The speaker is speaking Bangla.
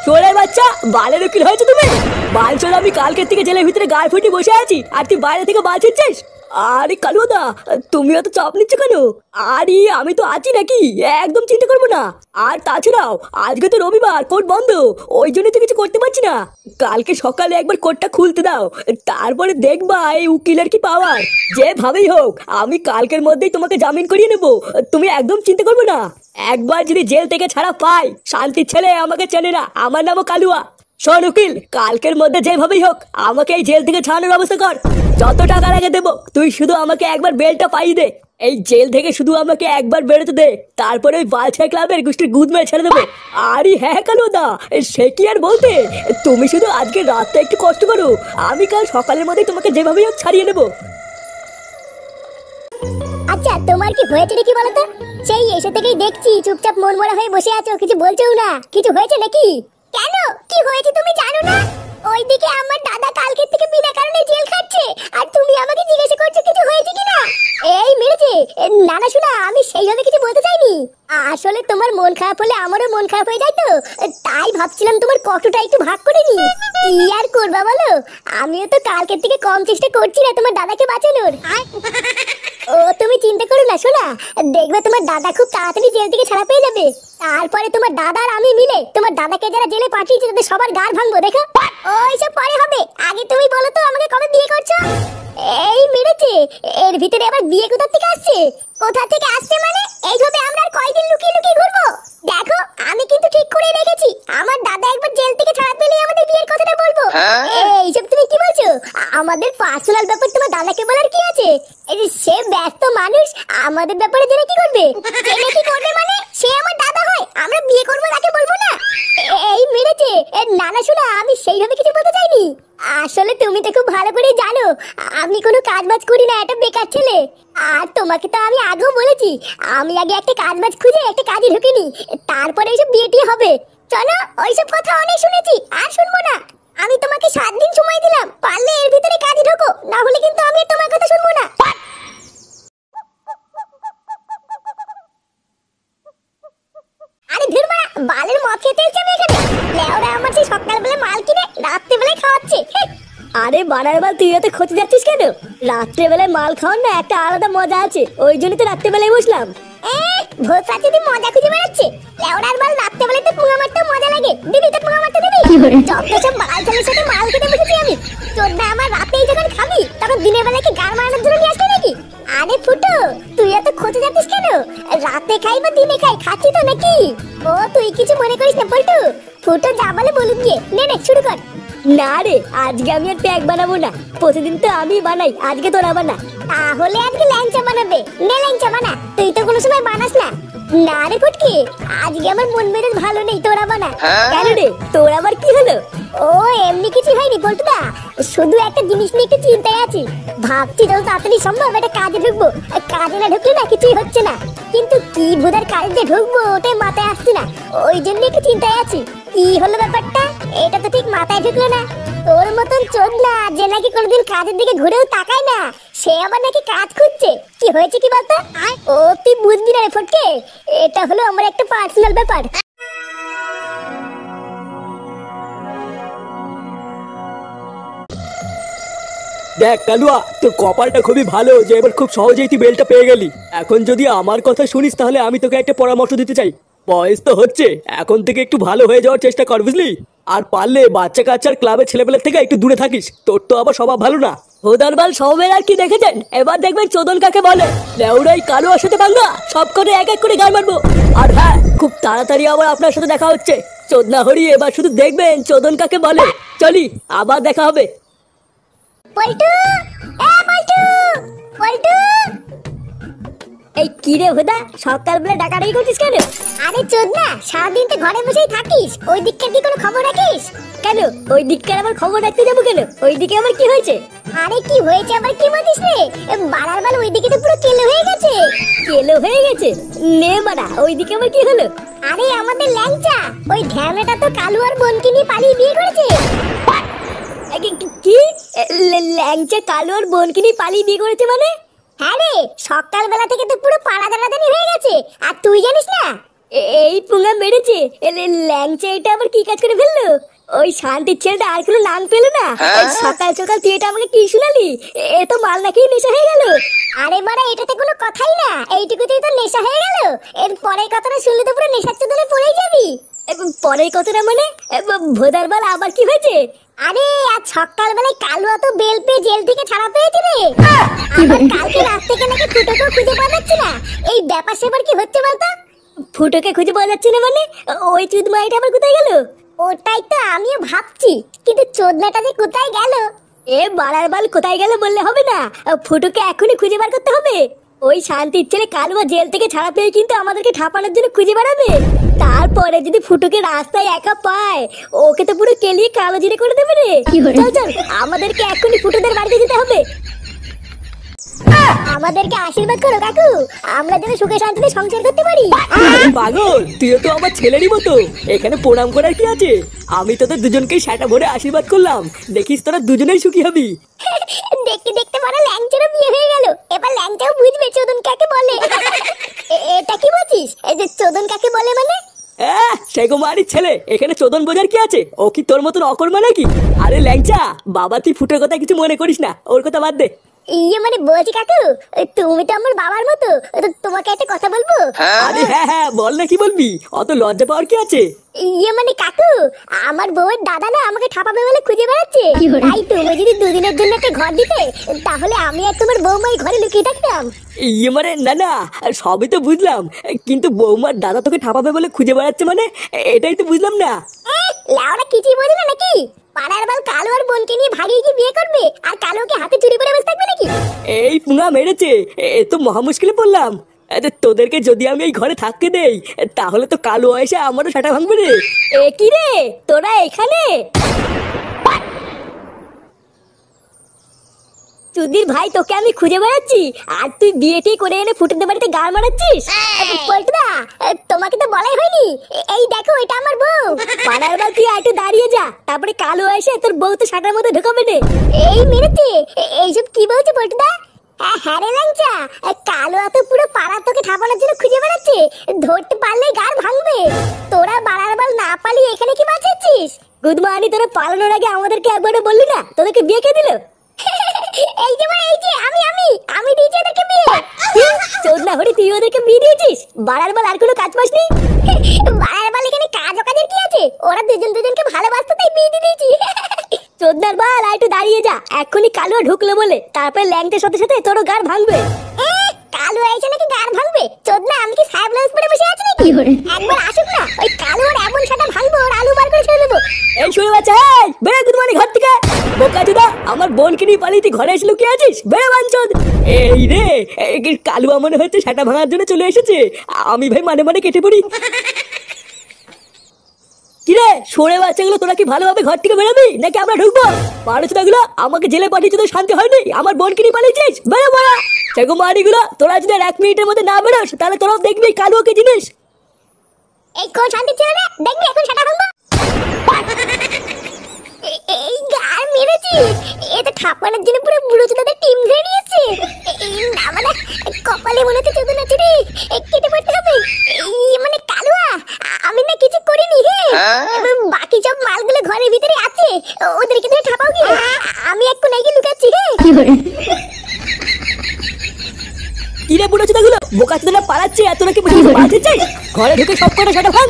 চোরের বাচ্চা, বালের উকিল হয়েছে তুমি? বাল চোর, আমি কালকের থেকে জেলের ভিতরে গায়ে ফুটি বসে আছি আর তুই বাইরে থেকে বাল ছিচ্ছিস? আরে কালুদা, তুমিও তো চাপ নিচ্ছ কেন? আরে আমি তো আছি নাকি, একদম চিন্তা করবো না। আর তাছাড়াও আজকে তো রবিবার, কোর্ট বন্ধ, ওই জন্য তো কিছু করতে পারছি না। কালকে সকালে একবার কোর্টটা খুলতে দাও, তারপরে দেখবা এই উকিলের কি পাওয়ার। যেভাবেই হোক আমি কালকের মধ্যেই তোমাকে জামিন করিয়ে নেবো, তুমি একদম চিন্তা করবে না। একবার যদি জেল থেকে ছাড়া পাই, শান্তির ছেলে আমাকে চেনে না, আমার নামও কালুয়া। শোন উকিল, কালকের মধ্যে যেভাবেই হোক আমাকে এই জেল থেকে ছাড়ানোর ব্যবস্থা কর। যত টাকা লাগে দেবো, তুই শুধু আমাকে একবার বেলটা পাইয়ে দে। এই জেল থেকে শুধু আমাকে একবার বেরোতে দে, তারপরে ওই বালছাই ক্লাবের গোষ্ঠীর গুদ মেরে ছেড়ে দেবো। আরে হ্যাঁ কালুদা, সে কি আর বলতে, তুমি শুধু আজকে রাতটা একটু কষ্ট করো, আমি কাল সকালের মধ্যেই তোমাকে যেভাবেই হোক ছাড়িয়ে নেবো। আচ্ছা, তোমার কি হয়েছে নাকি বলো তো? সেই এসে থেকেই দেখছি চুপচাপ মন মরা হয়ে বসে আছো, কিছু বলছো না। কিছু হয়েছে নাকি? কেন, কি হয়েছে তুমি জানো না? ওইদিকে আমার দাদা কালকে থেকে বিনা কারণে জেল খাচ্ছে, আর তুমি আমাকে জিজ্ঞাসা করছো কিছু হয়েছে কিনা। এই মেরেছে না না, শোনা, আমি সেইভাবে কিছু বলতে চাইনি। আসলে তোমার মন খারাপ হলে আমারও মন খারাপ হয়ে যায় তো, তাই ভাবছিলাম তোমার কষ্টটা একটু ভাগ করে নি। কি আর করবা বলো, আমিও তো কালকের থেকে কম চেষ্টা করছি না তোমার দাদাকে বাঁচানোর। ও তুমি চিন্তা করো না শোনা, দেখবে তোমার দাদা খুব তাড়াতাড়ি জেল থেকে ছাড়া পেয়ে যাবে। তারপরে তোমার দাদা আর আমি মিলে তোমার দাদাকে যারা জেলে পাঠিয়েছে তাদের সবার গাড় ভাঙবো, দেখো। ওইসব পরে হবে, আগে তুমি বলো তো আমাকে কবে বিয়ে করছো? এই মেরেছে, এর ভিতরে আবার বিয়ে কোথা থেকে আসছে? কোথা থেকে আসছে মানে? এইভাবে আমরা আর কয়দিন লুকিয়ে লুকিয়ে ঘুরবো? দেখো, আমি কিন্তু ঠিক করে রেখেছি, আমার দাদা একবার জেল থেকে ছাড়া পেলেই আমাদের বিয়ের কথাটা বলবো। এইসব তুমি কি বলছো? আমাদের পার্সোনাল ব্যাপার তোমার দাদাকে বলার কি আছে? এই যে সে ব্যস্ত মানুষ, আমাদের ব্যাপারে জেনে কি করবে? জেনে কি করবে মানে? সে আমার দাদা হয়, আমরা বিয়ে করবো তাকে বলবো না? এই মেরেছে না না, শোনা, আমি সেইভাবে কিছু বলতে চাইনি। আসলে তুমি তো খুব ভালো করে জানো আমি কোনো কাজ বাজ করি না, একটা বেকার ছেলে। আর তোমাকে তো আমি আগেও বলেছি, আমি আগে একটা কাজ বাজ খুঁজে একটা কাজে ঢুকিনি, তারপরে এইসব বিয়েটি হবে। চলো, ওইসব কথা অনেক শুনেছি, আর শুনবো না। আমি তোমাকে 7 দিন সময় দিলাম, পারলে এর ভিতরে কাজে ঢোকো, না হলে কিন্তু আমি আর তোমার কথা শুনবো না। আরে ধুরবা, বালের মদ খেতে এসেছি আমি এখানে। লেওরা আমার সেই সকালবেলা মাল কিনে রাত্রিবেলায় খাওয়াচ্ছে। আরে বানার বাল, তুই এত খোঁজে যাচ্ছিস কেন? রাত্রেবেলায় মাল খাওয়ার না একটা আলাদা মজা আছে, ওই জন্য তো রাত্রেবেলায় বসলাম। ভোর রাতে তুই মজা খুঁজে বেড়াচ্ছে। লেওড়ার বাল, রাত্রেবেলায় তো পুঙা মারতে মজা লাগে, দিদি তো পুঙা মারতে দিবি। যত সব বাল ছেলের সাথে মাল খেতে বসেছি আমি। চোদ্দা আমার রাতেই যখন খাবি, তখন দিনের বেলায় কি গাল মারানোর জন্য নিয়ে আসবে নাকি? আরে ফুটো, তুই এত খোঁজে যাচ্ছিস কেন? রাতে খাই বা দিনে খাই, খাচ্ছি তো নাকি? ও তুই কিছু মনে করিস না পল্টু, ফুটো যা বলে বলুক গিয়ে। নে নে শুরু কর। না রে, আজকে আমি আর প্যাক বানাবো না, প্রতিদিন তো আমি বানাই, আজকে তোরা বানা। তাহলে আজকে ল্যাংচা বানাবে? নে ল্যাংচা বানা, তুই তো কোনো সময় বানাস না। না রে ফুটকি, আজকে আমার মন মেজাজ ভালো নেই, তোরা বানা। কেন রে, তোর আবার কি হলো? ও এমনি কিছু হয়নি পল্টুদা, শুধু একটা জিনিস নিয়ে একটু চিন্তায় আছি। ভাবছি যত তাড়াতাড়ি সম্ভব একটা কাজে ঢুকবো, কাজে না ঢুকলে না কিছুই হচ্ছে না। কিন্তু কি ভোদার কাজে ঢুকবো ওটাই মাথায় আসছে না, ওই জন্য একটু চিন্তায় আছি। কি হলো ব্যাপারটা, এটা তো ঠিক মাথায় ঢুকলো না। তোর মতন চোদ না, যে নাকি কোনোদিন কাজের দিকে ঘুরেও তাকায় না, সে আবার নাকি কাজ খুঁজছে। কি হয়েছে কি বলতো? ও তুই বুঝবি না রে ফটকে, এটা হলো আমার একটা পার্সোনাল ব্যাপার। দেখ কালুয়া, তোর কপালটা খুবই ভালো যে এবার খুব সহজেই তুই বেলটা পেয়ে গেলি। এখন যদি আমার কথা শুনিস তাহলে আমি তোকে একটা পরামর্শ দিতে চাই। বয়স তো হচ্ছে, এখন থেকে একটু ভালো হয়ে যাওয়ার চেষ্টা কর, বুঝলি? আর পারলে বাচ্চা কাচ্চার ক্লাবের ছেলেপেলের থেকে একটু দূরে থাকিস, তোর তো আবার স্বভাব ভালো না। হোদারবাল সবের আর কি দেখেছেন, এবার দেখবেন চোদন কাকে বলে। লেউড়াই কালুয়ার সাথে বাংলা সব করে এক এক করে গাল মারবো। আর হ্যাঁ, খুব তাড়াতাড়ি আবার আপনার সাথে দেখা হচ্ছে। চোদনা হরি, এবার শুধু দেখবেন চোদন কাকে বলে। চলি, আবার দেখা হবে। পল্টু, পল্টু, পল্টু। এই কি রে হুদা, সকালবেলা ডাকাডাকি করছিস কেন? আরে চোদনা, সারাদিন তো ঘরে বসেই থাকিস, ওই দিককার কি কোনো খবর রাখিস? কেন ওই দিককার আবার খবর রাখতে যাবো কেন? ওই দিকে আবার কি হয়েছে? আরে কি হয়েছে আবার কি বলিস রে? বাড়ার বাল ওই দিকে তো পুরো কেলো হয়ে গেছে। কেলো হয়ে গেছে? নে বাড়া, ওই দিকে আবার কি হলো? আরে আমাদের ল্যাংচা, ওই ঢ্যামড়াটা তো কালু আর বোনকে নিয়ে পালিয়ে বিয়ে করেছে। কি? ল্যাংচা কালু আর বোনকে নিয়ে পালিয়ে বিয়ে করেছে মানে? হ্যাঁ রে, সকালবেলা থেকে তো পুরো পাড়া দাঁড়াদানি হয়ে গেছে, আর তুই জানিস না? এই পুঙ্গা মেরেছে। ল্যাংচা এটা আবার কি কাজ করে ফেললো? ওই শান্তির ছেলেটা আর কোনো নাম পেলো না। সকাল সকাল তুই এটা আমাকে কি শুনালি? এ তো মাল নাকি নেশা হয়ে গেল। আরে বাড়া, এটাতে কোনো কথাই না, এইটুকুতেই তো নেশা হয়ে গেল। এর পরের কথাটা শুনলে তো পুরো নেশার চোদনে পড়েই যাবি। পরের কথাটা মানে? ভোদার বাল আবার কি হয়েছে? আরে আজ সকালবেলায় কালুয়া তো বেল পেয়ে জেল থেকে ছাড়া পেয়েছে রে। আবার কালকে রাত থেকে নাকি ফুটোকেও খুঁজে পাওয়া যাচ্ছে না। এই ব্যাপার সেবার কি হচ্ছে বলতো? ফুটোকে খুঁজে পাওয়া যাচ্ছে না মানে? ওই চুদ মাইটা আবার কোথায় গেল? ওটাই তো আমিও ভাবছি, কিন্তু চোদনাটা যে কোথায় গেল। এ বাড়ার বাল কোথায় গেল বললে হবে না, ফুটোকে এখনই খুঁজে বার করতে হবে। ওই শান্তির ছেলে কালুয়া জেল থেকে ছাড়া পেয়ে কিন্তু আমাদেরকে ঠাপানোর জন্য খুঁজে বেড়াবে। তারপরে যদি ফুটোকে রাস্তায় একা পায়, ওকে তো পুরো কেলিয়ে কালো জিরে করে দেবে রে। চল চল, আমাদেরকে এখনই ফুটোদের বাড়িতে যেতে হবে। আমাদেরকে আশীর্বাদ করো কাকু, আমরা যেন সুখে শান্তিতে সংসার করতে পারি। পাগল, তুইও তো আমার ছেলেরই মতো, এখানে প্রণাম করার কি আছে? আমি তোদের দুজনকেই সেটা ভরে আশীর্বাদ করলাম, দেখিস তোরা দুজনেই সুখী হবি। দেখতে দেখতে বড় ল্যাংচারও বিয়ে হয়ে গেল, এবার ল্যাংচাও বুঝবে চোদন কাকে বলে। এটা কি বলছিস? এই যে চোদন কাকে বলে মানে? সেগো মারির ছেলে, এখানে চোদন বোঝার কি আছে? ও কি তোর মতন অকর্মা নাকি? আরে ল্যাংচা বাবা, তুই ফুটের কথা কিছু মনে করিস না, ওর কথা বাদ দে। ইয়ে মানে বলছি কাকু, তুমি তো আমার বাবার মতো, তো তোমাকে একটা কথা বলবো? আরে হ্যাঁ হ্যাঁ বল না, কি বলবি? অত লজ্জা পাওয়ার কি আছে? ইয়ে মানে কাকু, আমার বউয়ের দাদা না আমাকে ঠাপাবে বলে খুঁজে বেড়াচ্ছে। তাই তুমি যদি দুদিনের জন্য একটা ঘর দিতে, তাহলে আমি আর তোমার বৌমাই ঘরে লুকিয়ে থাকতাম। ইয়ে মানে না না, সবই তো বুঝলাম, কিন্তু বৌমার দাদা তোকে ঠাপাবে বলে খুঁজে বেড়াচ্ছে মানে, এটাই তো বুঝলাম না। লাউড়া কিছুই বোঝে না নাকি? পাড়ার বাল কালো আর বোনকে নিয়ে ভাগিয়ে কি বিয়ে করবে, আর কালোকে হাতে চুরি করে বসে থাকবে নাকি? এই পুঙ্গা মেরেছে, এ তো মহা মুশকিলে পড়লাম। তোদেরকে যদি আমি এই ঘরে থাকতে দেই, তাহলে তো কালো এসে আমারও সেটা ভাঙবে রে। এ কি রে, তোরা এখানে? চুদির ভাই, তোকে আমি খুঁজে বেড়াচ্ছি, আর তুই বিয়েটি করে এনে ফুটেতে বাড়িতে গাল মারাচ্ছিস। পল্টুদা, তোমাকে তো বলাই হয়নি, এই দেখো এটা আমার বউ। পাড়ার বাল, তুই একটু দাঁড়িয়ে যা, তারপরে কালো এসে তোর বউ তো সাটার মধ্যে ঢুকাবে রে। এই মেরেছে, এইসব কি বলছে পল্টুদা? হ্যাঁ রে ল্যাংচা, কালো তো পুরো পাড়া তোকে ঠাপানোর জন্য খুঁজে বেড়াচ্ছে, ধরতে পারলে গাল ভাঙবে। তোরা বাড়ার বাল না পালিয়ে এখানে কি বাঁচাচ্ছিস? গুদমানি, তোরা পালানোর আগে আমাদেরকে একবারও বললি না তোদেরকে বিয়ে কে দিল? এই যে এই যে আমি দিয়েছি ওদেরকে বিয়ে। চোদ না হরি, তুই ওদেরকে বিয়ে দিয়েছিস? বাড়ার বাল আর কোনো কাজ পাসনি? বাড়ার বাল এখানে কাজ কাজের কি আছে? ওরা দুজন দুজনকে ভালোবাসতো তাই বিয়ে দিয়ে দিয়েছি। চোদনার বাল, আর একটু দাঁড়িয়ে যা, এক্ষুনি কালো ঢুকলো বলে তারপরে ল্যাংটের সাথে সাথে তোরও গাড় ভাঙবে। কালো এসে নাকি গাড় ভাঙবে? চোদনা, আমি কি সাহেব ব্লাউজ পরে বসে আছি নাকি? একবার আসুক না, ওই কালো আর এমন সাটা ভাঙবো, ওর আলু বার করে ছেড়ে দেবো। এই শুনে বাচ্চা, বেড়ে গুদমানি ঘর থেকে। বোকা চোদা, আমার বোনকে নিয়ে পালিয়ে তুই ঘরে এসে লুকিয়ে আছিস? বেড়ে বাঞ্চদ। এই রে, কালু মনে হচ্ছে সেটা ভাঙার জন্য চলে এসেছে, আমি ভাই মানে মানে কেটে পড়ি। কিরে সরে বাচ্চাগুলো, তোরা কি ভালোভাবে ঘর থেকে বেরোবি নাকি আমরা ঢুকবো? পাড়াচোদাগুলো, আমাকে জেলে পাঠিয়েছে তো শান্তি হয়নি, আমার বোনকে নিয়ে পালিয়েছিস? বেরো বড়া সেগো মারিগুলো, তোরা যদি আর 1 মিনিটের মধ্যে না বেরোস, তাহলে তোরাও দেখবি কালুকে জিনিস। এই কোন শান্তি ছিল রে, দেখবি এখন সেটা ভাঙবো। এই গার মেরেছি, এটা ঠাপানোর জন্য পুরো বুড়ো চোদাদের টিম ধরে নিয়েছে। না মানে কপালে মনে হচ্ছে চোদন আছে রে, কেটে পড়তে হবে। এই মানে কালুয়া, আমি না কিছু করিনি। হ্যাঁ, বাকি সব মালগুলো ঘরের ভিতরে আছে, ওদেরকে ধরে ঠাপাও কি? আমি এক কোণে গিয়ে লুকাচ্ছি। কিরে বুড়ো চোদাগুলো, বোকা চোদারা পালাচ্ছে আর তোরা কি পালাতে চাই? ঘরে ঢুকে সব করে সেটা ভাঙ।